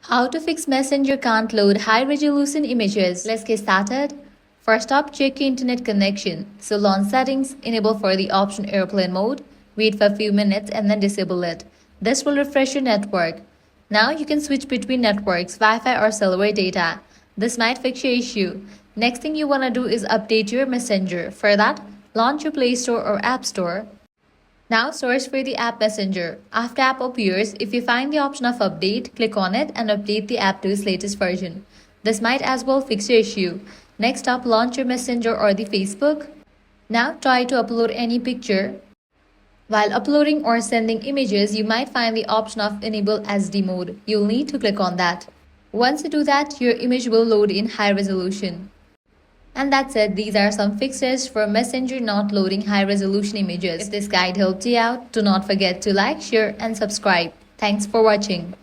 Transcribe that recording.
How to fix Messenger can't load high-resolution images. Let's get started. First up, check your internet connection. So launch settings, enable for the option airplane mode, wait for a few minutes and then disable it. This will refresh your network. Now you can switch between networks, Wi-Fi or cellular data. This might fix your issue. Next thing you want to do is update your Messenger. For that, launch your Play Store or App Store. Now search for the app Messenger. After app appears, if you find the option of update, click on it and update the app to its latest version. This might as well fix your issue. Next up, launch your Messenger or the Facebook. Now try to upload any picture. While uploading or sending images, you might find the option of enable SD mode. You'll need to click on that. Once you do that, your image will load in high resolution. And that's it. These are some fixes for Messenger not loading high-resolution images. If this guide helped you out, do not forget to like, share and subscribe. Thanks for watching.